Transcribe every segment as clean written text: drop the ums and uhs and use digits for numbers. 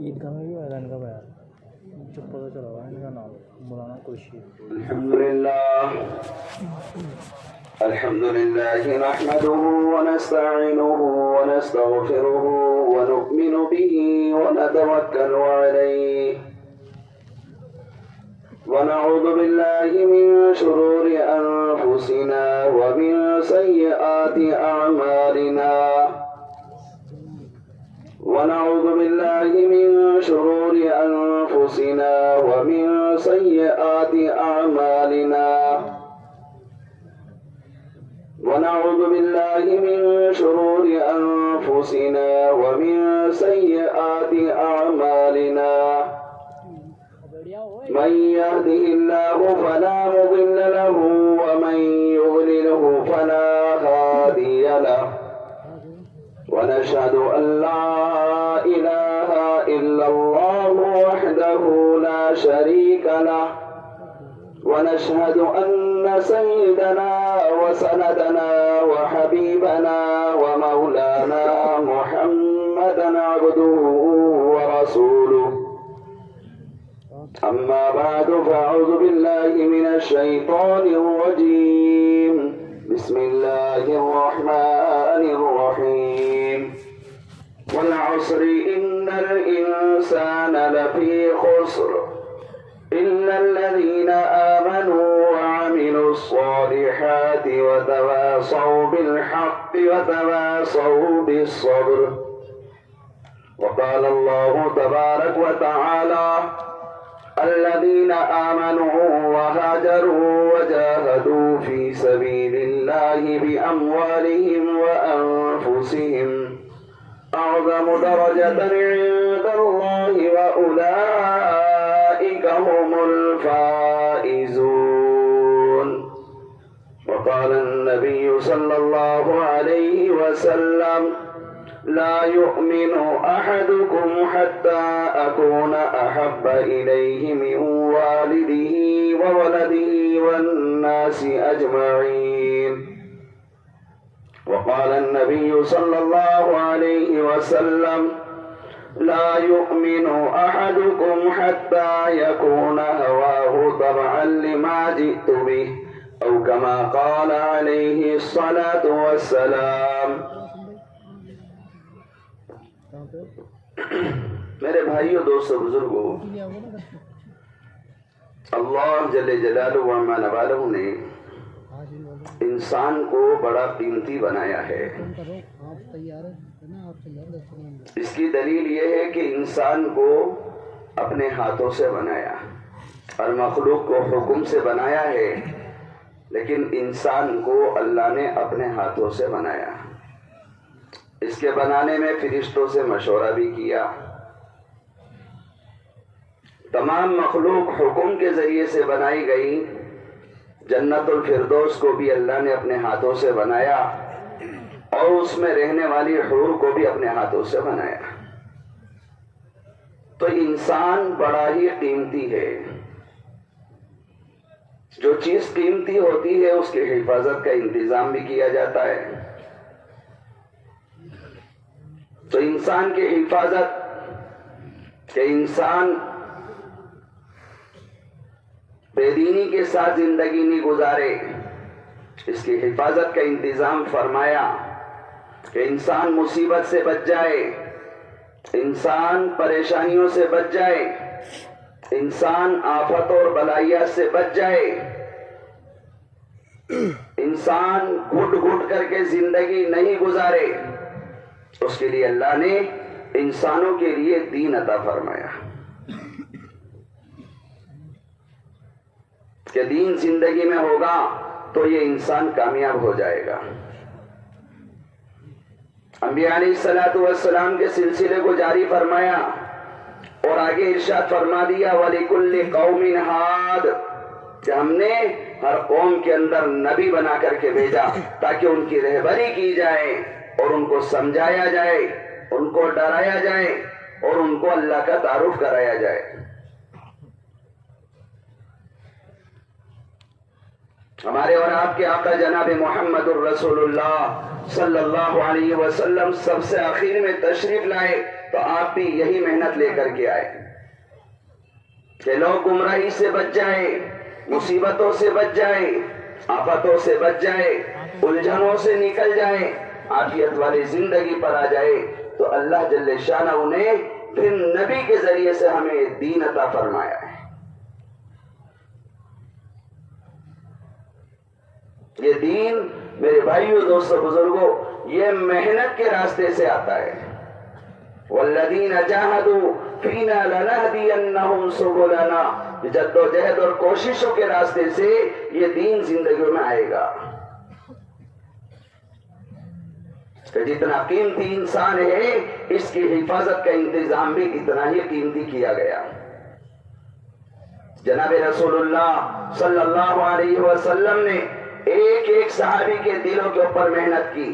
عیدگاہ میں بھی اذان کا بیان جو پتہ چلا ہوا ہے ان کا نام مولانا قریشی. الحمد لله نحمده ونستعينه ونستغفره ونؤمن به ونتوكل عليه ونعوذ بالله من شرور أنفسنا ومن سيئات أعمالنا ونعوذ بالله من شرور أنفسنا ومن سيئات أعمالنا ونعوذ بالله من شرور أنفسنا ومن سيئات أعمالنا من يهده الله فلا مضل له ومن يضلله فلا هادي له ونشهد أن لا إله إلا الله وحده لا شريك له ونشهد أن سيدنا وسندنا وحبيبنا ومولانا محمدا عبده ورسوله أما بعد فأعوذ بالله من الشيطان الرجيم بسم الله الرحمن الرحيم والعصر إن الإنسان لفي خسر إلا الذين آمنوا وعملوا الصالحات وتواصوا بالحق وتواصوا بالصبر. وقال الله تبارك وتعالى الذين آمنوا وهاجروا وجاهدوا في سبيل الله بأموالهم وأنفسهم أعظم درجة عند الله وأولئك هم الفائزون. وقال النبي صلى الله عليه وسلم لا يؤمن أحدكم حتى أكون أحب إليه من والده وولده والناس أجمعين. وقال النبي صلى الله عليه وسلم لا يؤمن أحدكم حتى يكون هواه تبعا لما جئت به أو كما قال عليه الصلاة والسلام. میرے بھائیوں دوستو بزرگوں، اللہ جل جلالہ و عما نوالہ نے انسان کو بڑا قیمتی بنایا ہے. اس کی دلیل یہ ہے کہ انسان کو اپنے ہاتھوں سے بنایا اور مخلوق کو حکم سے بنایا ہے، لیکن انسان کو اللہ نے اپنے ہاتھوں سے بنایا. اس کے بنانے میں فرشتوں سے مشورہ بھی کیا. تمام مخلوق حکم کے ذریعے سے بنائی گئی. جنت الفردوس کو بھی اللہ نے اپنے ہاتھوں سے بنایا اور اس میں رہنے والی حور کو بھی اپنے ہاتھوں سے بنایا. تو انسان بڑا ہی قیمتی ہے. جو چیز قیمتی ہوتی ہے اس کی حفاظت کا انتظام بھی کیا جاتا ہے. تو انسان کی حفاظت کہ انسان بے دینی کے ساتھ زندگی نہیں گزارے، اس کی حفاظت کا انتظام فرمایا کہ انسان مصیبت سے بچ جائے، انسان پریشانیوں سے بچ جائے، انسان آفت اور بلائیات سے بچ جائے، انسان گھٹ گھٹ کر کے زندگی نہیں گزارے. اس کے لیے اللہ نے انسانوں کے لیے دین عطا فرمایا کہ دین زندگی میں ہوگا تو یہ انسان کامیاب ہو جائے گا. انبیاء علیہ السلام کے سلسلے کو جاری فرمایا اور آگے ارشاد فرما دیا وَلِكُلِّ قَوْمٍ هَادٍ کہ ہم نے ہر قوم کے اندر نبی بنا کر کے بھیجا تاکہ ان کی رہبری کی جائے اور ان کو سمجھایا جائے، ان کو ڈرایا جائے اور ان کو اللہ کا تعارف کرایا جائے. ہمارے اور آپ کے آقا جناب محمد الرسول اللہ صلی اللہ علیہ وسلم سب سے آخر میں تشریف لائے تو آپ بھی یہی محنت لے کر کے آئے کہ لوگ گمراہی سے بچ جائیں، مصیبتوں سے بچ جائیں، آفتوں سے بچ جائیں، الجھنوں سے نکل جائیں، عافیت والی زندگی پر آ جائے۔ تو اللہ جل شانہ انہیں پھر نبی کے ذریعے سے ہمیں دین عطا فرمایا ہے۔ یہ دین میرے بھائیوں، دوستوں، بزرگوں، یہ محنت کے راستے سے آتا ہے۔ والذین جاہدوا فینا لنہدینہم سبلنا، جد و جہد اور کوششوں کے راستے سے یہ دین زندگیوں میں آئے گا۔ کہ جتنا قیمتی انسان ہے اس کی حفاظت کا انتظام بھی اتنا ہی قیمتی کیا گیا۔ جناب رسول اللہ صلی اللہ علیہ وسلم نے ایک ایک صحابی کے دلوں کے اوپر محنت کی،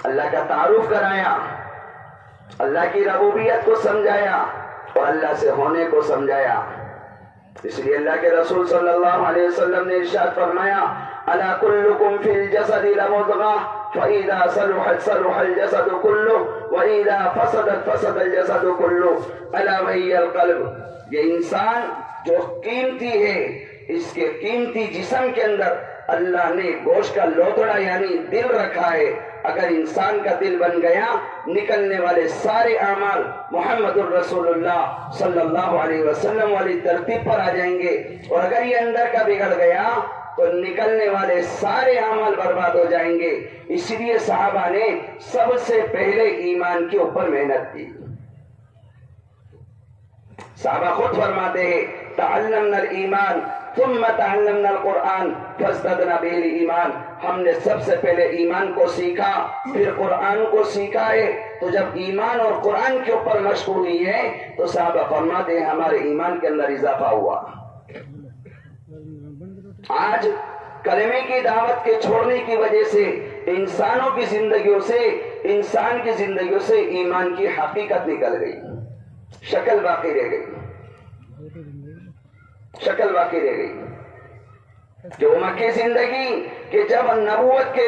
اللہ کا تعارف کرایا، اللہ کی ربوبیت کو سمجھایا اور اللہ سے ہونے کو سمجھایا۔ اس لیے اللہ کے رسول صلی اللہ علیہ وسلم نے ارشاد فرمایا، الا کلکم فی الجسد لمضغہ فاذا صلحت صلح الجسد کلہ واذا فسدت فسد الجسد کلہ الا وہی القلب۔ یہ انسان جو قیمتی ہے، اس کے قیمتی جسم کے اندر اللہ نے گوشت کا لوتڑا یعنی دل رکھا ہے۔ اگر انسان کا دل بن گیا، نکلنے والے سارے اعمال محمد الرسول اللہ صلی اللہ علیہ وسلم والی ترتیب پر آ جائیں گے، اور اگر یہ اندر کا بگڑ گیا تو نکلنے والے سارے اعمال برباد ہو جائیں گے۔ اس لیے صحابہ نے سب سے پہلے ایمان کے اوپر محنت کی۔ صحابہ خود فرماتے ہیں، تعلمنا الایمان ثم تعلمنا القرآن فازددنا به الایمان۔ ہم نے سب سے پہلے ایمان کو سیکھا، پھر قرآن کو سیکھا ہے۔ تو جب ایمان اور قرآن کے اوپر مشق ہوئی ہے تو صحابہ فرماتے ہیں ہمارے ایمان کے اندر اضافہ ہوا۔ آج کلمے کی دعوت کے چھوڑنے کی وجہ سے انسانوں کی زندگیوں سے، انسان کی زندگیوں سے ایمان کی حقیقت نکل گئی، شکل باقی رہ گئی، شکل باقی رہ گئی۔ جو مکی زندگی کہ جب نبوت کے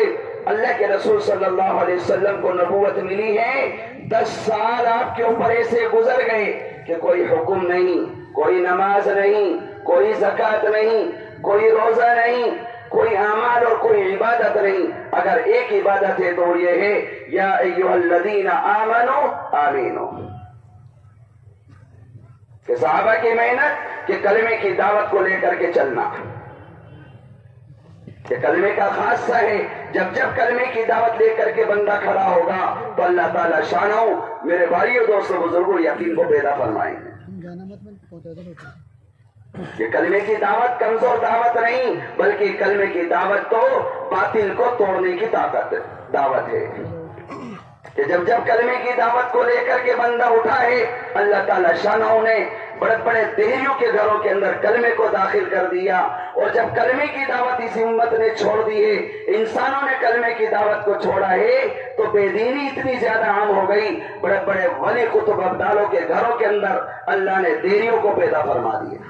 اللہ کے رسول صلی اللہ علیہ وسلم کو نبوت ملی ہے، 10 سال آپ کے اوپر ایسے گزر گئے کہ کوئی حکم نہیں، کوئی نماز نہیں، کوئی زکوٰۃ نہیں، کوئی روزہ نہیں، کوئی اعمال اور کوئی عبادت نہیں۔ اگر ایک عبادت ہے تو یہ ہے یا ایھا الذین آمنوا آمینوا۔ کہ صحابہ کی محنت کہ کلمے کی دعوت کو لے کر کے چلنا، کہ کلمے کا خاصہ ہے۔ جب جب کلمے کی دعوت لے کر کے بندہ کھڑا ہوگا تو اللہ تعالیٰ شانہ میرے بھائیوں، دوستوں، بزرگوں، یقین کو پیدا فرمائیں گے۔ یہ کلمے کی دعوت کمزور دعوت نہیں، بلکہ کلمے کی دعوت تو باطل کو توڑنے کی دعوت ہے۔ کہ جب جب کلمے کی دعوت کو لے کر کے بندہ اٹھا ہے، اللہ تعالیٰ شانہ نے بڑے بڑے دہریوں کے گھروں کے اندر کلمے کو داخل کر دیا، اور جب کلمے کی دعوت اس امت نے چھوڑ دی ہے، انسانوں نے کلمے کی دعوت کو چھوڑا ہے، تو بے دینی اتنی زیادہ عام ہو گئی، بڑے بڑے ولی قطب ابدالوں کے گھروں کے اندر اللہ نے دہریوں کو پیدا فرما دیا۔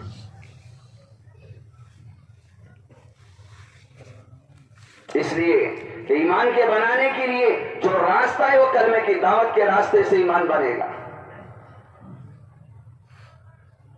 اس لیے کہ ایمان کے بنانے کے لیے جو راستہ ہے وہ کلمے کی دعوت کے راستے سے ایمان بنے گا۔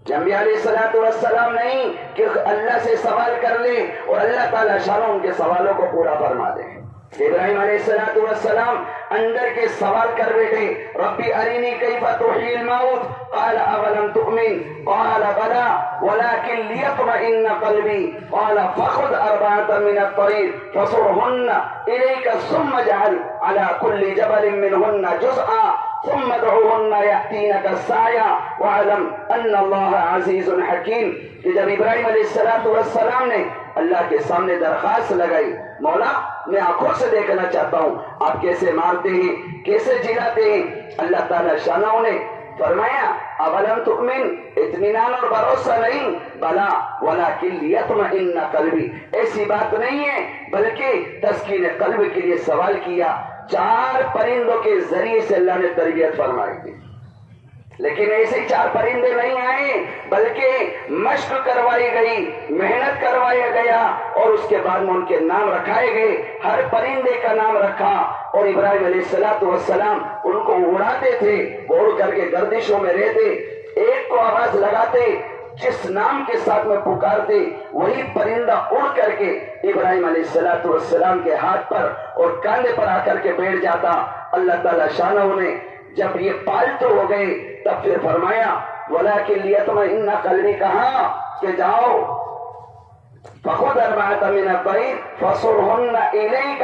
انبیاء علیہ السلام نہیں کہ اللہ سے سوال کر لیں اور اللہ تعالیٰ شانہ ان کے سوالوں کو پورا فرما دے۔ ابراہیم علیہ السلام اندر کے سوال کر بیٹھے، ربی ارینی کیف تحیی الموت قال اولم تؤمن قال بلی ولکن لیطمئن قلبی قال فخذ 4 من الطیر فصرهن الیک ثم اجعل على كل جبل منهن جزءا ثم ادعوهن يأتينك سعيا واعلم ان اللہ عزیز حکیم۔ کہ جب ابراہیم علیہ السلام نے اللہ کے سامنے درخواست لگائی، مولا میں آنکھوں سے دیکھنا چاہتا ہوں آپ کیسے مارتے ہیں، کیسے جلاتے ہیں، اللہ تعالیٰ شانہ نے فرمایا اولم تؤمن، اطمینان اور بھروسہ نہیں، بلا ولکن لیطمئن قلبی، ایسی بات نہیں ہے بلکہ تسکین قلب کے لیے سوال کیا۔ 4 پرندوں کے ذریعے سے اللہ نے تربیت فرمائی تھی۔ لیکن ایسے 4 پرندے نہیں آئے، بلکہ مشق کروائی گئی، محنت کروایا گیا، اور اس کے بعد میں ان کے نام رکھائے گئے، ہر پرندے کا نام رکھا، اور ابراہیم علیہ السلام ان کو اڑاتے تھے، وہ اڑ کر کے گردشوں میں رہتے، ایک کو آواز لگاتے، جس نام کے ساتھ میں پکارتے وہی پرندہ اڑ کر کے ابراہیم علیہ السلام کے ہاتھ پر اور کاندھے پر آ کر کے بیٹھ جاتا۔ اللہ تعالی شانہ نے جب یہ پالتو ہو گئے تب پھر فرمایا وَلَكِنْ لِيَطْمَئِنَّ قَلْبِي، کہا کہ جاؤ فَخُذْ أَرْبَعَةً مِنَ الطَّيْرِ فَصُرْهُنَّ إِلَيْكَ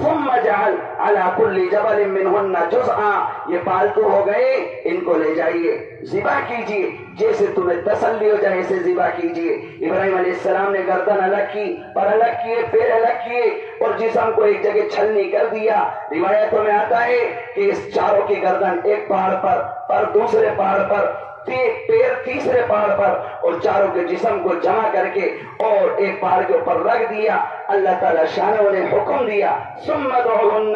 ثُمَّ اجْعَلْ عَلَى كُلِّ جَبَلٍ مِّنْهُنَّ جُزْءًا، یہ پالتو ہو گئے، ان کو لے جائیے، ذبح کیجیے، جیسے تمہیں تسلی ہو جائے ایسے ذبح کیجیے۔ ابراہیم علیہ السلام نے گردن الگ کی، پر الگ کیے، پیر الگ کیے، اور جسم کو ایک جگہ چھلنی کر دیا۔ روایتوں میں آتا ہے کہ اس چاروں کی گردن ایک پہاڑ پر دوسرے پہاڑ پر، پیر تیسرے پہاڑ پر، اور چاروں کے جسم کو جمع کر کے اور ایک پہاڑ کے اوپر رکھ دیا۔ اللہ تعالی شانہ نے حکم دیا ثم ادعوهن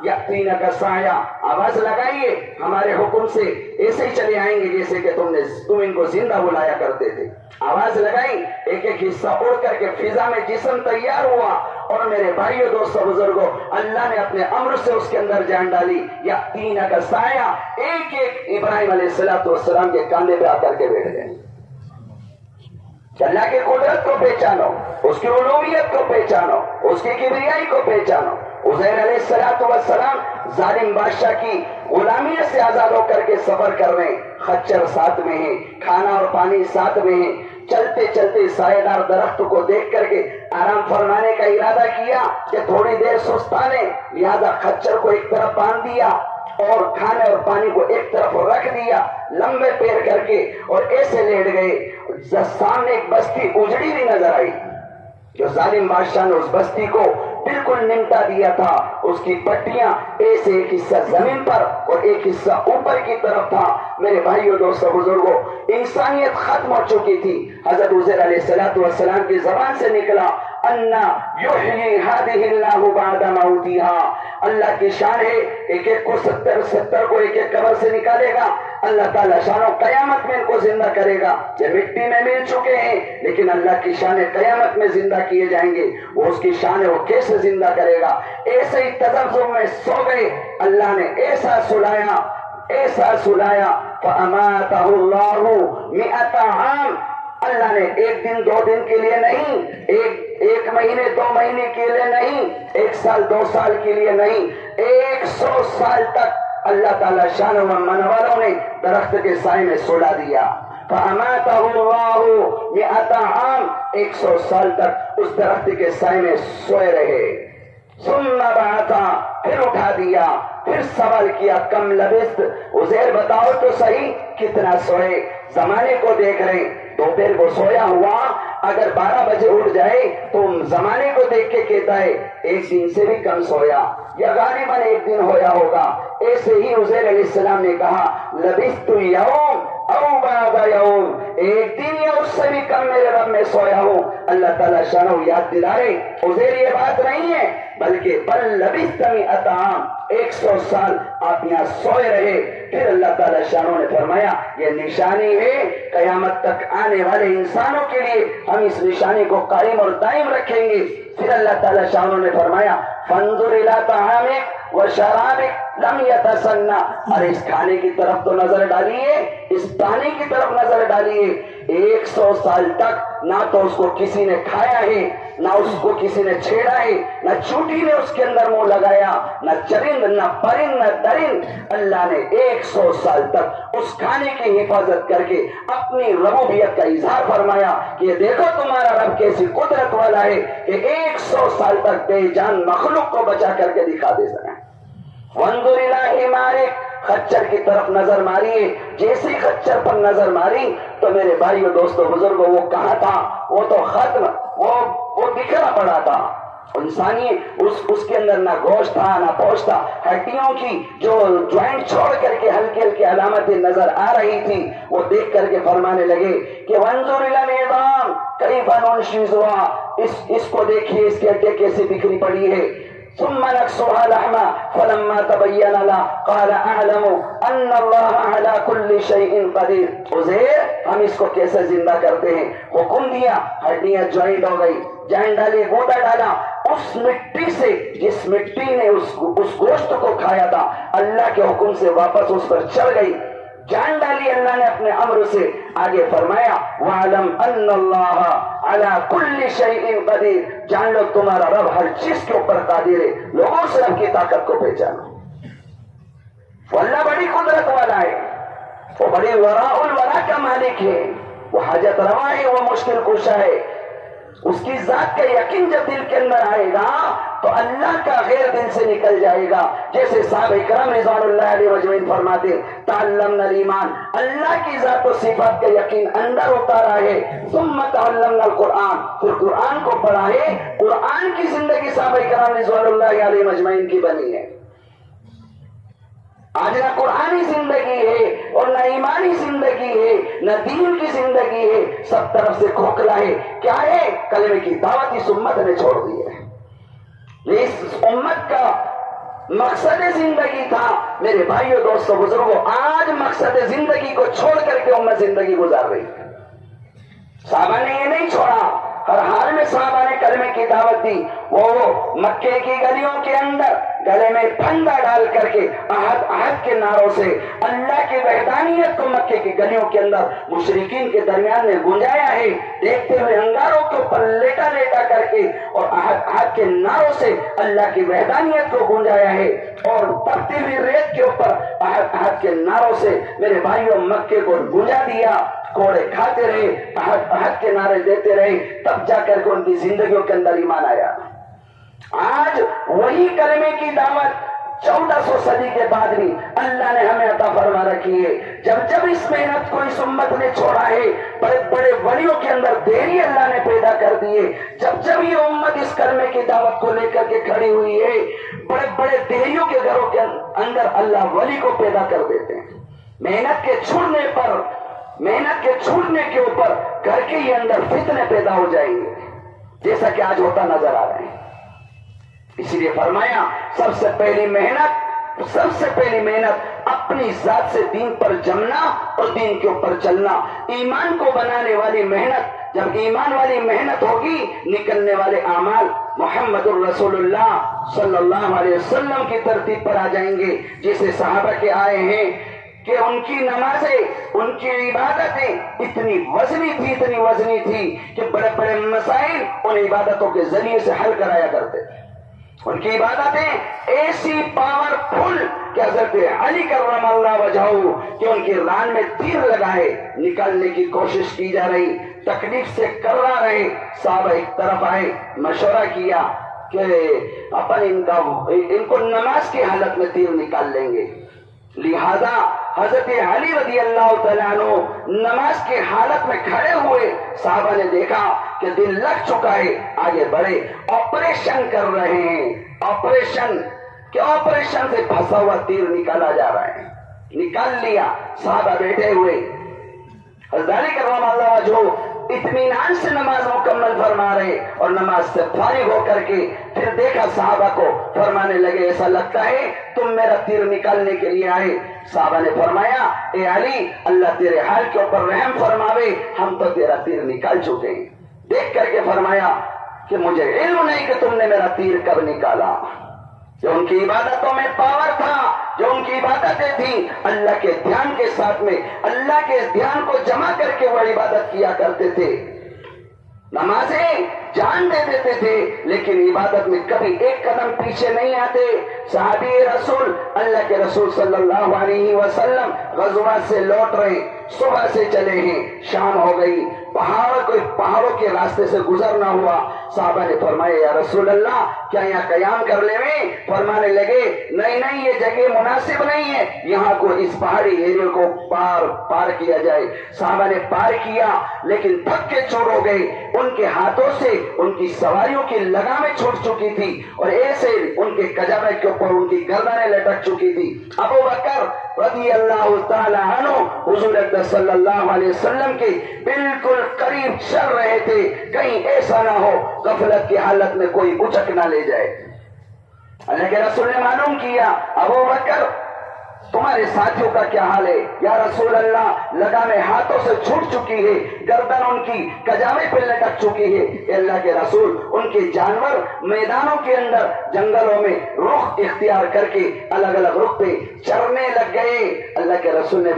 یأتینک سعیا، آواز لگائیے ہمارے حکم سے ایسے ہی چلے آئیں گے جیسے کہ تم ان کو زندہ بلایا کرتے تھے۔ آواز لگائی، ایک ایک حصہ اڑ کر کے فضا میں جسم تیار ہوا، اور میرے بھائیو دوستو بزرگوں، اللہ نے اپنے امر سے اس کے اندر جان ڈالی۔ یأتینک سعیا، ایک ایک ابراہیم علیہ السلام کے کاندھے پہ آ کر کے بیٹھ گئے۔ اللہ کی قدرت کو پہچانو، اس کی علومیت کو پہچانو، اس کی کبریائی کو پہچانو۔ عزیر علیہ السلام ظالم بادشاہ کی غلامیت سے آزاد ہو کر کے سفر کر رہے ہیں، خچر ساتھ میں ہیں، کھانا اور پانی ساتھ میں ہیں، چلتے چلتے سایہ دار درخت کو دیکھ کر کے آرام فرمانے کا ارادہ کیا کہ تھوڑی دیر سستانے، لہذا خچر کو ایک طرف باندھ دیا اور کھانے اور پانی کو ایک طرف رکھ دیا، لمبے پیر کر کے، اور ایسے لیٹ گئے۔ سامنے ایک بستی اجڑی ہوئی نظر آئی، جو ظالم بادشاہ نے اس بستی کو بالکل نمٹا دیا تھا، اس کی پٹیاں ایسے ایک حصہ زمین پر اور ایک حصہ اوپر کی طرف تھا۔ میرے بھائیو دوستو بزرگوں، انسانیت ختم ہو چکی تھی۔ حضرت عزیر علیہ السلام کی زبان سے نکلا انا یحیی ہذہ اللہ بعد موتها، اللہ کی شان ہے ایک ایک کو 70 کو ایک ایک قبر سے نکالے گا۔ اللہ تعالیٰ شان و قیامت میں ان کو زندہ کرے گا۔ یہ مٹی میں مل چکے ہیں، لیکن اللہ کی شان قیامت میں زندہ کیے جائیں گے۔ وہ اس کی شان ہے، وہ کیسے زندہ کرے گا؟ ایسے ہی تذبذب میں سو گئے، اللہ نے ایسا سلایا فَأَمَاتَهُ اللَّهُ 100 عام، اللہ نے ایک دن 2 دن کے لیے نہیں، ایک مہینے 2 مہینے کے لیے نہیں، 1 سال 2 سال کے لیے نہیں، 100 سال تک اللہ تعالیٰ شان و منوروں نے درخت کے سائے میں سلا دیا۔ فَأَمَاتَهُ اللَّهُ 100 عام، 100 سال تک اس درخت کے سائے میں سوئے رہے۔ ثم بعثا، پھر اٹھا دیا، پھر سوال کیا کم لبثت، عزیر بتاؤ تو صحیح کتنا سوئے؟ زمانے کو دیکھ رہے، دوپہر کو سویا ہوا اگر 12 بجے اٹھ جائے تو زمانے کو دیکھ کے کہتا ہے 1 دن سے بھی کم سویا، یا غالباً 1 دن ہویا ہوگا۔ ایسے ہی عزیر علیہ السلام نے کہا لبثت یوم او بعض یوم، 1 دن یا اس سے بھی کم میرے رب میں سویا ہوں۔ اللہ تعالیٰ شانہ یاد دلائے عزیر یہ بات نہیں ہے، بلکہ بل لبثت 100 عام، 100 سال آپ یہاں سوئے رہے۔ پھر اللہ تعالیٰ شانہ نے فرمایا یہ نشانی ہے قیامت تک آنے والے انسانوں کے لیے، ہم اس نشانی کو قائم اور دائم رکھیں گے۔ پھر اللہ تعالیٰ شانہ نے فرمایا فانظر الی طعامک وشرابک لم یتسنہ، اور اس کھانے کی طرف تو نظر ڈالیے، اس پانی کی طرف نظر ڈالیے۔ 100 سال تک نہ تو اس کو کسی نے کھایا ہے، نہ اس کو کسی نے چھیڑا ہے، نہ چوٹی نے اس کے اندر منہ لگایا، نہ چرند نہ پرند نہ درند۔ اللہ نے 100 سال تک اس کھانے کی حفاظت کر کے اپنی ربوبیت کا اظہار فرمایا کہ یہ دیکھو تمہارا رب کیسی قدرت والا ہے کہ 100 سال تک بے جان مخلوق کو بچا کر کے دکھا دے سکا۔ وانظر الی حمارک، خچر کی طرف نظر ماری، جیسے خچر پر نظر ماری تو میرے بھائیو دوستو بزرگوں وہ کہاں تھا؟ وہ تو ختم، وہ بکھرا پڑا تھا۔ انسانی اس کے اندر نہ گوشت تھا نہ پوش تھا، ہڈیوں کی جو جوائنٹ چھوڑ کر کے ہلکی ہلکی علامتیں نظر آ رہی تھی۔ وہ دیکھ کر کے فرمانے لگے کہ وانظر الی العظام کیف ننشزها، اس کو دیکھیے اس کے ہڈیاں کیسے بکھری پڑی ہے۔ ثم نكسوها لحما فلما تبين له قال اعلم ان الله على كل شيء قدير. عزیر ہم اس کو کیسے زندہ کرتے ہیں؟ حکم دیا، ہڈیاں جوائنٹ ہو گئی، جان ڈالی، گودا ڈالا، اس مٹی سے جس مٹی نے اس گوشت کو کھایا تھا اللہ کے حکم سے واپس اس پر چڑھ گئی، جان ڈالی اللہ نے اپنے امر سے. آگے فرمایا وَعْلَمْ أَنَّ اللَّهَ عَلَى كُلِّ شَيْءٍ قَدِيرٌ. جان لو تمہارا رب ہر چیز کے اوپر قادر ہے. لوگوں سے رب کی طاقت کو پہچانو. وہ اللہ بڑی قدرت والا ہے، وہ بڑی وراء الورا کا مالک ہے، وہ حاجت روا ہے، وہ مشکل کشا ہے. اس کی ذات کا یقین جب دل کے اندر آئے گا تو اللہ کا غیر دل سے نکل جائے گا. جیسے صحابہ کرام رضوان اللہ علیہ مجمعین فرماتے تعلمنا الایمان، اللہ کی ذات و صفات کا یقین اندر اتارا ہے. ثم تعلمنا القرآن، پھر قرآن کو پڑھا ہے. قرآن کی زندگی صحابہ کرام رضوان اللہ علیہ مجمعین کی بنی ہے. آج نہ قرآنی زندگی ہے اور نہ ایمانی زندگی ہے، نہ دین کی زندگی ہے، سب طرف سے کھوکھلا ہے. کیا ہے؟ کلمے کی دعوت اس امت نے چھوڑ دی ہے. اس امت کا مقصد زندگی تھا. میرے بھائیوں، دوستوں، بزرگوں، آج مقصد زندگی کو چھوڑ کر کے امت زندگی گزار رہی ہے. صحابہ نے یہ نہیں چھوڑا، ہر حال میں صحابہ نے کلمے کی دعوت دی. وہ مکے کی گلیوں کے اندر گلے میں پھندا ڈال کر کے احد احد کے نعروں سے اللہ کی وحدانیت کو مکے کی گلیوں کے اندر مشرکین کے درمیان میں گونجایا ہے. دیکھتے ہوئے انگاروں کے اوپر لیٹا لیٹا کر کے اور احد احد کے نعروں سے اللہ کی وحدانیت کو گونجایا ہے. اور تپتی ہوئی ریت کے اوپر احد احد کے نعروں سے میرے بھائیوں مکے کو گونجا دیا. کوڑے کھاتے رہے، احد احد کے نعرے دیتے رہے، تب جا کر کے ان کی زندگیوں کے اندر ایمان آیا. آج وہی کلمے کی دعوت 1400 صدی کے بعد بھی اللہ نے ہمیں عطا فرما رکھی ہے. جب جب اس محنت کو اس امت نے چھوڑا ہے، بڑے بڑے ولیوں کے اندر دیری اللہ نے پیدا کر دی ہے. جب جب یہ امت اس کلمے کی دعوت کو لے کر کے کھڑی ہوئی ہے، بڑے بڑے دیریوں کے گھروں کے اندر اللہ ولی کو پیدا کر دیتے ہیں. محنت کے چھوڑنے کے اوپر گھر کے ہی اندر فتنے پیدا ہو جائیں گے، جیسا کہ آج ہوتا نظر آ رہا ہے. اسی لیے فرمایا سب سے پہلی محنت اپنی ذات سے دین پر جمنا اور دین کے اوپر چلنا. ایمان کو بنانے والی محنت، جب ایمان والی محنت ہوگی نکلنے والے اعمال محمد الرسول اللہ صلی اللہ علیہ وسلم کی ترتیب پر آ جائیں گے. جسے صحابہ کے آئے ہیں کہ ان کی نمازیں، ان کی عبادتیں اتنی وزنی تھی کہ بڑے بڑے مسائل ان عبادتوں کے ذریعے سے حل کرایا کرتے تھے. ان کی عبادتیں ایسی پاورفل کہ حضرت علی کرم اللہ وجہہ کہ ان کی ران میں تیر لگائے نکالنے کی کوشش کی جا رہی، تکلیف سے کرا رہے. صحابہ ایک طرف آئے، مشورہ کیا کہ ان کو نماز کی حالت میں تیر نکال لیں گے. لہذا حضرت علی رضی اللہ تعالیٰ عنہ نماز کی حالت میں کھڑے ہوئے. صحابہ نے دیکھا کہ دل لگ چکا ہے، آگے بڑھے، آپریشن کر رہے ہیں. آپریشن سے پھنسا ہوا تیر نکالا جا رہا ہے. نکال لیا. صحابہ بیٹھے ہوئے، حضرت علی کرم اللہ وجہہ اطمینان سے نماز مکمل فرما رہے اور نماز سے فارغ ہو کر کے پھر دیکھا صحابہ کو، فرمانے لگے ایسا لگتا ہے تم میرا تیر نکالنے کے لیے آئے. صحابہ نے فرمایا اے علی، اللہ تیرے حال کے اوپر رحم فرماوے، ہم تو تیرا تیر نکال چکے ہیں. دیکھ کر کے فرمایا کہ مجھے علم نہیں کہ تم نے میرا تیر کب نکالا. جو ان کی عبادتوں میں پاور تھا، جو ان کی عبادتیں تھیں اللہ کے دھیان کے ساتھ میں، اللہ کے دھیان کو جمع کر کے وہ عبادت کیا کرتے تھے. نمازیں جان دے دیتے تھے لیکن عبادت میں کبھی ایک قدم پیچھے نہیں آتے. صحابی رسول اللہ کے رسول صلی اللہ علیہ وسلم غزوات سے لوٹ رہے، صبح سے چلے ہیں، شام ہو گئی، پہاڑوں کے راستے سے گزرنا ہوا. صحابہ نے فرمایا یا رسول اللہ کیا یہاں قیام کر لے میں؟ فرمانے لگے نہیں یہ جگہ مناسب نہیں ہے، یہاں کو اس پہاڑی ایریا کو پار کیا جائے. صحابہ نے پار کیا لیکن تھک کے چور ہو گئے. ان کے ہاتھوں سے ان کی سواریوں کی لگامیں چھوٹ چکی تھی اور ایسے ان کے کجاوے کے اوپر ان کی گردنیں لٹک چکی تھی. ابو بکر رضی اللہ تعالی عنہ حضور اکرم صلی اللہ علیہ وسلم کے بالکل قریب چل رہے تھے، کہیں ایسا نہ ہو غفلت کی حالت میں کوئی اچک نہ لے جائے. اللہ کے رسول نے معلوم کیا ابو بکر تمہارے ساتھیوں کا کیا حال ہے؟ یا رسول اللہ لگامیں ہاتھوں سے چھوٹ چکی ہے، گردن ان کی کجاوے پہ لٹک چکی ہے۔ اے اللہ کے رسول ان کے جانور میدانوں کے اندر جنگلوں میں رخ اختیار کر کے الگ الگ رخ پہ چرنے لگ گئے۔ اللہ کے رسول نے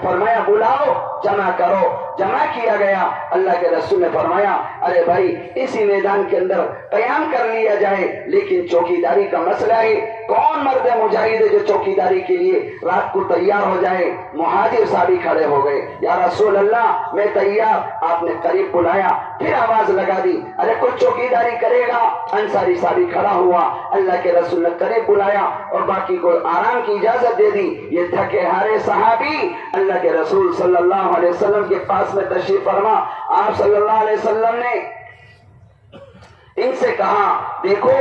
فرمایا بلاؤ، جمع کرو۔ جمع کیا گیا۔ اللہ کے رسول نے فرمایا ارے بھائی اسی میدان کے اندر قیام کر لیا جائے، لیکن چوکیداری کا مسئلہ ہے، کون مرد مجاہد ہے جو چوکیداری کے لیے رات کو تیار ہو جائے؟ مہاجر صحابی کھڑے ہو گئے، یا رسول اللہ میں تیار۔ آپ نے قریب بلایا، پھر آواز لگا دی ارے کوئی چوکیداری کرے گا؟ انصاری صحابی کھڑا ہوا، اللہ کے رسول نے قریب بلایا اور باقی کو آرام کی اجازت دے دی۔ یہ تھکے ہارے صحابی اللہ کے رسول صلی اللہ علیہ وسلم کے پاس میں تشریف فرما، آپ صلی اللہ علیہ وسلم نے ان سے کہا دیکھو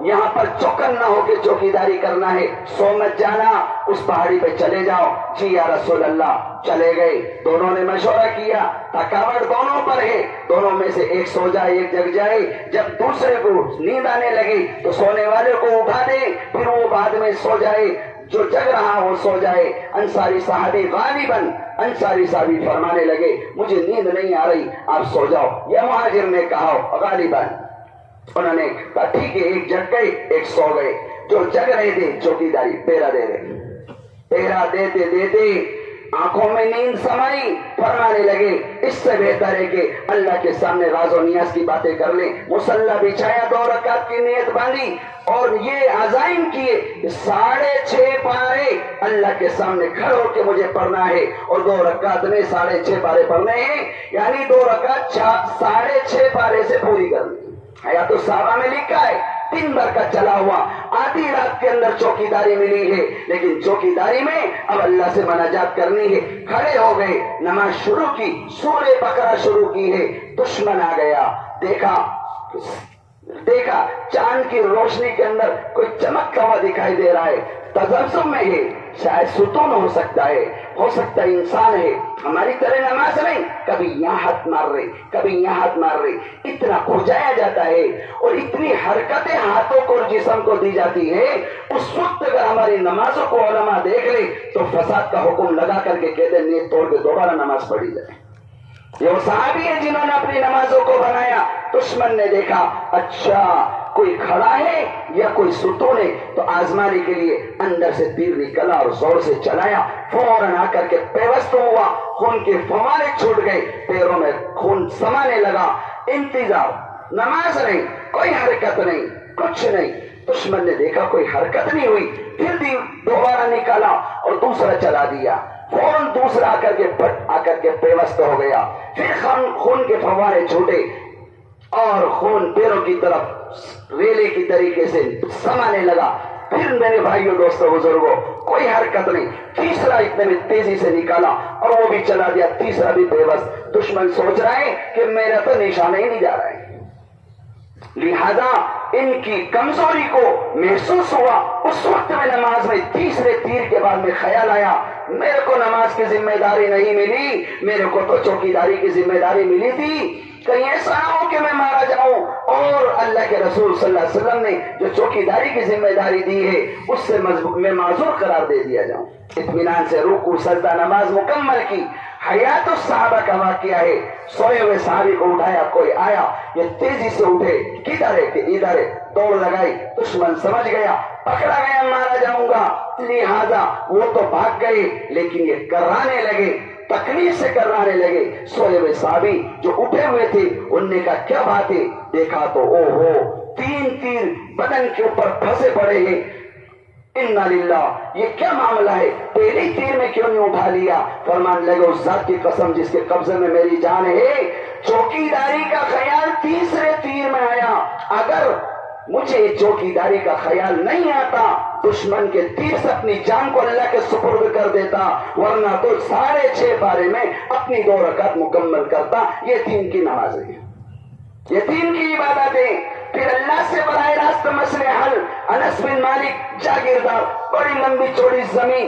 یہاں پر چوکن نہ ہو کے چوکیداری کرنا ہے، سو مت جانا، اس پہاڑی پہ چلے جاؤ۔ جی یا رسول اللہ، چلے گئے۔ دونوں نے مشورہ کیا، تھکاوٹ دونوں پر ہے، دونوں میں سے ایک سو جائے ایک جگ جائے، جب دوسرے کو نیند آنے لگی تو سونے والے کو اٹھا دے، پھر وہ بعد میں سو جائے، جو جگ رہا وہ سو جائے۔ انصاری صحابی غالباً انصاری صحابی فرمانے لگے مجھے نیند نہیں آ رہی، آپ سو جاؤ۔ یہ مہاجر نے کہا غالباً، انہوں نے کہا ٹھیک ہے، ایک جگ گئے ایک سو گئے۔ جو جگ رہے تھے چوکیداری پہرا دے رہے، پہرا دیتے دیتے آنکھوں میں نیند سمائی، فرمانے لگے اس سے بہتر ہے کہ اللہ کے سامنے راز و نیاز کی باتیں کر لیں۔ مصلی بچھایا، 2 رکعت کی نیت باندھی اور یہ عزائم کیے 6.5 پارے اللہ کے سامنے کھڑے ہو کے مجھے پڑھنا ہے، اور 2 رکعت میں 6.5 پارے پڑھنے ہیں، یعنی 2 رکعت 6.5 پارے سے پوری کرنی۔ حیات الصحابہ میں لکھا ہے 3 بار کا چلا ہوا، آدھی رات کے اندر چوکیداری ملی ہے، لیکن چوکیداری میں اب اللہ سے مناجات کرنی ہے۔ کھڑے ہو گئے، نماز شروع کی، سورہ بقرہ شروع کی ہے، دشمن آ گیا، دیکھا چاند کی روشنی کے اندر کوئی چمکتا ہوا دکھائی دے رہا ہے، تزلزل میں ہے، شاید ستون ہو سکتا ہے انسان ہے، ہماری طرح نماز نہیں، کبھی یہاں ہاتھ مار رہے کبھی یہاں ہاتھ مار رہے، اتنا کھجایا جاتا ہے اور اتنی حرکتیں ہاتھوں کو اور جسم کو دی جاتی ہے۔ اس وقت اگر ہماری نمازوں کو علماء دیکھ لے تو فساد کا حکم لگا کر کے کہتے ہیں نیت توڑ کے دوبارہ نماز پڑھی جائے۔ یہ وہ صحابی ہے جنہوں نے اپنی نمازوں کو بنایا۔ دشمن نے دیکھا اچھا کوئی کھڑا ہے یا کوئی ستون ہے، تو آزمانے کے لیے اندر سے تیر نکلا اور زور سے چلایا، فوراً آ کر کے پیوست ہوا، خون کے فوارے چھوٹ گئے، پیروں میں خون سمانے لگا۔ انتظار، نماز نہیں، کوئی حرکت نہیں، کچھ نہیں۔ دشمن نے دیکھا کوئی حرکت نہیں ہوئی، پھر بھی دوبارہ نکالا اور دوسرا چلا دیا، فوراً دوسرا آ کر کے پیوست ہو گیا، پھر خون کے فوارے چھوٹے اور خون پیروں کی طرف ریلے کی طریقے سے سمانے لگا۔ پھر میرے بھائیوں دوستوں بزرگوں کوئی حرکت نہیں، تیسرا اتنے میں تیزی سے نکالا اور وہ بھی چلا دیا، تیسرا بھی پیوست۔ دشمن سوچ رہا ہے کہ میرا تو نشانہ ہی نہیں جا رہا ہے، لہذا ان کی کمزوری کو محسوس ہوا۔ اس وقت میں نماز میں تیسرے تیر کے بعد میں خیال آیا میرے کو نماز کی ذمہ داری نہیں ملی، میرے کو تو چوکیداری کی ذمہ داری ملی تھی، کہیں ایسا نہ ہو کہ میں مارا جاؤں اور اللہ کے رسول صلی اللہ علیہ وسلم نے جو چوکیداری کی ذمہ داری دی ہے اس سے میں معذور قرار دے دیا جاؤں۔ اطمینان سے رکوع سجدہ نماز مکمل کی۔ حیات الصحابہ کا واقعہ ہے، سوئے ہوئے صحابی کو اٹھایا، کوئی آیا، یہ تیزی سے اٹھے، کدھر ہے کہ ادھر ہے، دوڑ لگائی، دشمن سمجھ گیا پکڑا گیا، مارا جاؤں گا، لہذا وہ تو بھاگ گئے، لیکن یہ کرانے لگے، تکلیف سے کرانے لگے۔ سوئے ہوئے صحابی جو اٹھے ہوئے تھے ان نے کہا کیا بات ہے؟ دیکھا تو او ہو 3 تیر بدن کے اوپر پھنسے پڑے ہیں، انا للہ، یہ کیا معاملہ ہے؟ پہلی تیر میں کیوں نہیں اٹھا لیا؟ فرمان لگے اس ذات کی قسم جس کے قبضے میں میری جان ہے، چوکیداری کا خیال تیسرے تیر میں آیا، اگر مجھے چوکیداری کا خیال نہیں آتا دشمن کے تیر سے اپنی جان کو اللہ کے سپرد کر دیتا، ورنہ تو 6.5 پارے میں اپنی 2 رکعت مکمل کرتا۔ یہ 3 کی نماز ہے، یہ 3 کی عبادت ہے۔ پھر اللہ سے براہ راست مسئلے حل۔ انس بن مالک جاگیردار، بڑی لمبی چوڑی زمین،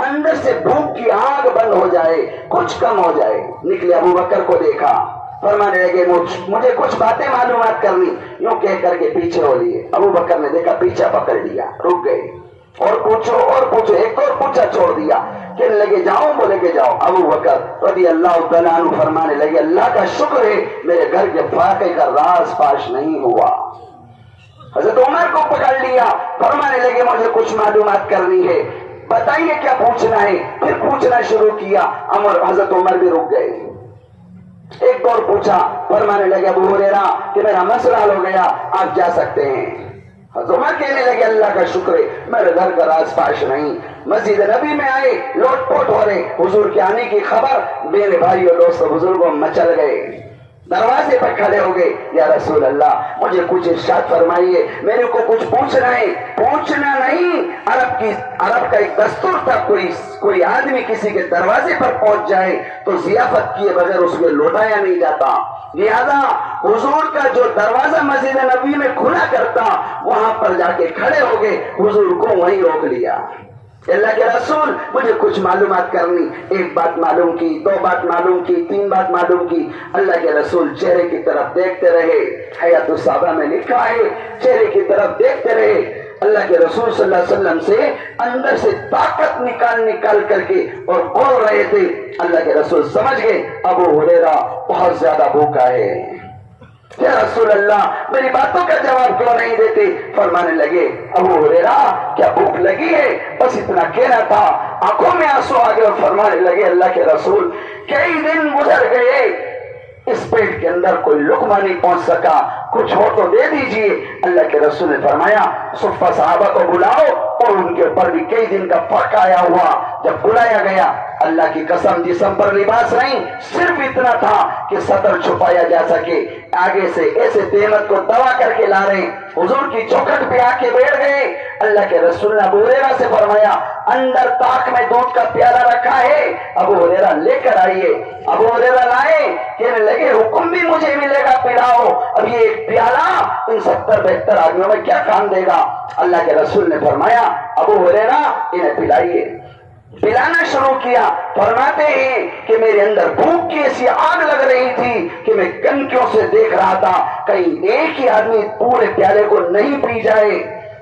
اندر سے بھوک کی آگ بند ہو جائے، کچھ کم ہو جائے۔ نکلے ابو بکر کو دیکھا، فرمانے لگے مجھے کچھ باتیں معلومات کرنی، یوں کہہ کر کے پیچھے ہو لیے۔ ابو بکر نے دیکھا، پیچھا پکڑ لیا، رک گئے، اور پوچھو، ایک اور پوچھا، چھوڑ دیا۔ کہنے لگے جاؤں؟ بولے کہ جاؤ۔ ابو بکر رضی اللہ تعالیٰ عنہ فرمانے لگے اللہ کا شکر ہے میرے گھر کے فاقے کا راز فاش نہیں ہوا۔ حضرت عمر کو پکڑ لیا، فرمانے لگے مجھے کچھ معلومات کرنی ہے، بتائیے کیا پوچھنا ہے۔ پھر پوچھنا شروع کیا، حضرت عمر بھی رک گئے۔ ایک اور پوچھا، فرمانے لگے ابو ہریرہ کہ میرا مسئلہ حل ہو گیا، آپ جا سکتے ہیں۔ حضرت عمر کہنے لگے اللہ کا شکر ہے میرے گھر کا راز فاش نہیں۔ مسجد نبی میں آئے، لوٹ پوٹ ہو رہے، حضور کے آنے کی خبر میرے بھائی اور دوست بزرگوں مچل گئے، دروازے پر کھڑے ہو گئے، یا رسول اللہ مجھے کچھ ارشاد فرمائیے، میرے کو کچھ پوچھنا ہے۔ پوچھنا نہیں، عرب کا ایک دستور تھا، کوئی آدمی کسی کے دروازے پر پہنچ جائے تو ضیافت کیے بغیر اس کو لوٹایا نہیں جاتا۔ لہذا حضور کا جو دروازہ مسجد نبی میں کھلا کرتا، وہاں پر جا کے کھڑے ہو گئے، حضور کو وہیں روک لیا۔ اللہ کے رسول مجھے کچھ معلومات کرنی، ایک بات معلوم کی، دو بات معلوم کی، تین بات معلوم کی۔ اللہ کے رسول چہرے کی طرف دیکھتے رہے، حیات الصحابہ میں لکھا ہے چہرے کی طرف دیکھتے رہے۔ اللہ کے رسول صلی اللہ علیہ وسلم سے اندر سے طاقت نکال کر کے اور بول رہے تھے۔ اللہ کے رسول سمجھ گئے ابو ہریرہ بہت زیادہ بھوکا ہے۔ یا رسول اللہ میری باتوں کا جواب کیوں نہیں دیتے؟ فرمانے لگے ابو ہریرہ کیا بھوک لگی ہے؟ بس اتنا کہنا تھا۔ آنکھوں میں آنسو آ گئے اور فرمانے لگے اللہ کے رسول کئی دن گزر گئے، اس پیٹ کے اندر کوئی لقمہ نہیں پہنچ سکا، کچھ ہو تو دے دیجئے۔ اللہ کے رسول نے فرمایا صفہ صحابہ کو بلاؤ، اور ان کے اوپر بھی کئی دن کا فرق آیا ہوا۔ جب بلایا گیا، اللہ کی قسم جسم پر لباس نہیں، صرف اتنا تھا کہ سطر چھپایا جا سکے، آگے سے ایسے تہمت کو دبا کر کے لا رہے، حضور کی چوکھٹ پہ آ کے بیٹھ گئے۔ اللہ کے رسول نے ابو ہریرہ سے فرمایا اندر طاق میں دودھ کا پیالہ رکھا ہے، ابو ہریرہ لے کر آئیے۔ ابو ہریرہ لائے، کہنے لگے حکم بھی مجھے ملے گا پلاؤ، اب یہ ایک پیالہ ان 70-72 آدمیوں میں کیا کام دے گا؟ اللہ کے رسول نے فرمایا ابو ہریرہ انہیں پلائیے۔ پلانا شروع کیا۔ فرماتے ہیں کہ میرے اندر بھوک کی ایسی آگ لگ رہی تھی کہ میں کنکیوں سے دیکھ رہا تھا کہیں ایک ہی آدمی پورے پیالے کو نہیں پی جائے۔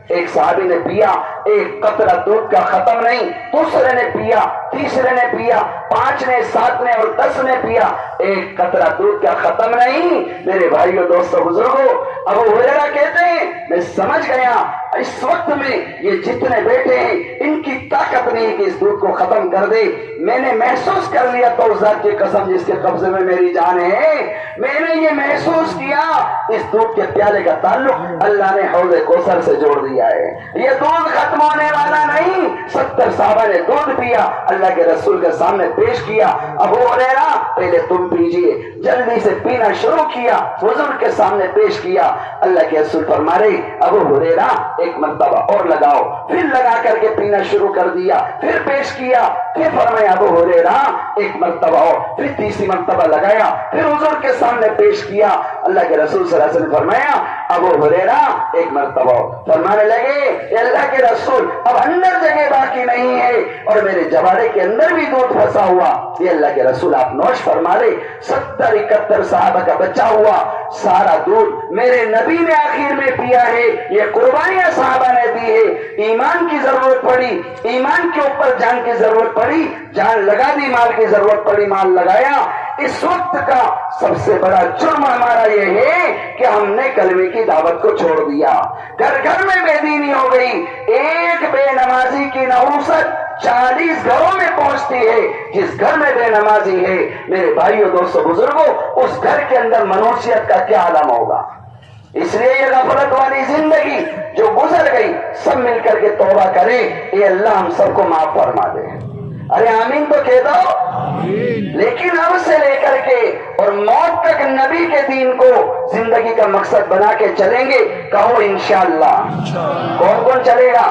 ایک صحابی نے پیا، ایک قطرہ دودھ کا ختم نہیں، دوسرے نے پیا، تیسرے نے پیا، 5 نے، 7 نے اور 10 نے پیا، ایک قطرہ دودھ کا ختم نہیں۔ میرے بھائیوں دوستوں بزرگوں، ابو ہریرہ کہتے ہیں میں سمجھ گیا اس وقت میں یہ جتنے بیٹھے ہیں ان کی طاقت نہیں کہ اس دودھ کو ختم کر دے۔ میں نے محسوس کر لیا تو ذات کی قسم جس کے قبضے میں میری جان ہے، میں نے یہ محسوس کیا اس دودھ کے پیالے کا تعلق اللہ نے حوض کوثر سے جوڑ دیا ہے۔ یہ دودھ ختم ہونے والا نہیں۔ 70 صحابہ نے دودھ پیا، اللہ کے رسول کے سامنے پیش کیا۔ ابو ہریرہ پہلے تم پیجئے، جلدی سے پینا شروع کیا، حضور کے سامنے پیش کیا۔ اللہ کے رسول فرما رہے ابو ہریرہ ایک مرتبہ اور لگاؤ، پھر لگا کر کے پینا شروع کر دیا، پھر پیش کیا، پھر فرمایا ابو ہریرہ ایک مرتبہ اور، پھر تیسری مرتبہ لگایا، پھر حضور کے سامنے پیش کیا۔ اللہ کے رسول صلی اللہ علیہ وسلم نے فرمایا ابو ہریرہ ایک مرتبہ اور۔ فرمانے لگے اے اللہ کے رسول اب اندر جگہ باقی نہیں ہے اور میرے جوارے کے اندر بھی دودھ پھنسا ہوا۔ یہ اللہ کے رسول آپ نوش فرما رہے 70-71 صحابہ کا بچہ ہوا، سارا دودھ میرے نبی نے آخر میں پیا ہے۔ یہ قربانیاں صحابہ نے دی ہے، ایمان کی ضرورت پڑی، ایمان کے اوپر جان کی ضرورت پڑی، جان لگا دی، مال کی ضرورت پڑی، مال لگایا۔ اس وقت کا سب سے بڑا جرم ہمارا یہ ہے کہ ہم نے کلمے کی دعوت کو چھوڑ دیا، گھر گھر میں بے دینی ہو گئی۔ ایک بے نمازی کی نحوست 40 گھروں میں پہنچتی ہے۔ جس گھر میں بے نمازی ہے میرے بھائیوں دوستوں بزرگوں، اس گھر کے اندر منوشیت کا کیا عالم ہوگا؟ اس لیے یہ غفلت والی زندگی جو گزر گئی، سب مل کر کے توبہ کریں، اے اللہ ہم سب کو معاف فرما دے۔ ارے آمین تو کہہ دو۔ لیکن اب سے لے کر کے اور موت تک نبی کے دین کو زندگی کا مقصد بنا کے چلیں گے، کہو انشاءاللہ۔ کون کون چلے گا؟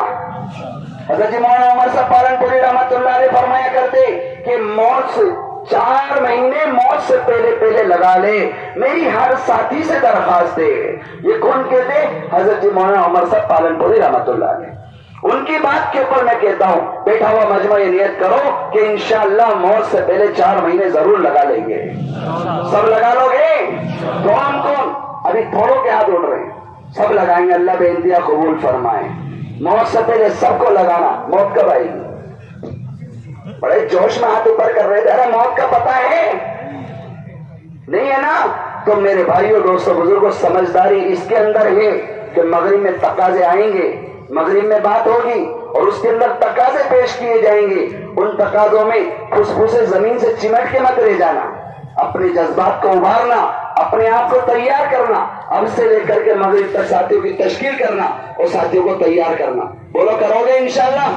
حضرت مولانا عمر صاحب پالنپوری رحمت اللہ علیہ فرمایا کرتے کہ موت سے 4 مہینے موت سے پہلے لگا لے، میری ہر ساتھی سے درخواست ہے۔ یہ کون کہتے؟ حضرت مولانا عمر صاحب پالنپوری رحمت اللہ علیہ۔ ان کی بات کے اوپر میں کہتا ہوں بیٹھا ہوا مجمع یہ نیت کرو کہ انشاءاللہ موت سے پہلے 4 مہینے ضرور لگا لیں گے. سب لگا لو گے؟ کون کون؟ ابھی تھوڑوں کے ہاتھ اٹھ رہے ہیں. سب لگائیں گے. اللہ بے انتہا قبول فرمائے. موت سے پہلے سب کو لگانا. موت کب آئے گی؟ بڑے جوش میں ہاتھ اوپر کر رہے تھے. ارے موت کا پتہ ہے نہیں ہے نا؟ تو میرے بھائیوں دوستوں بزرگوں سمجھداری اس کے اندر ہے کہ مغرب میں تقاضے آئیں گے, مغرب میں بات ہوگی اور اس کے اندر تقاضے پیش کیے جائیں گے. ان تقاضوں میں پھسپھسے زمین سے چمٹ کے مت رہ جانا. اپنے جذبات کو ابھارنا, اپنے آپ کو تیار کرنا, اب سے لے کر کے مغرب تک ساتھیوں کی تشکیل کرنا اور ساتھیوں کو تیار کرنا. بولو کرو گے انشاءاللہ؟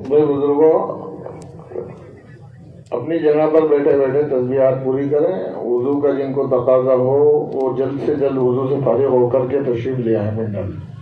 بھائی بزرگوں اپنی جگہ پر بیٹھے بیٹھے تسبیحات پوری کریں. وضو کا جن کو تقاضا ہو وہ جلد سے جلد وضو سے فارغ ہو کر کے تشریف لے آئیں.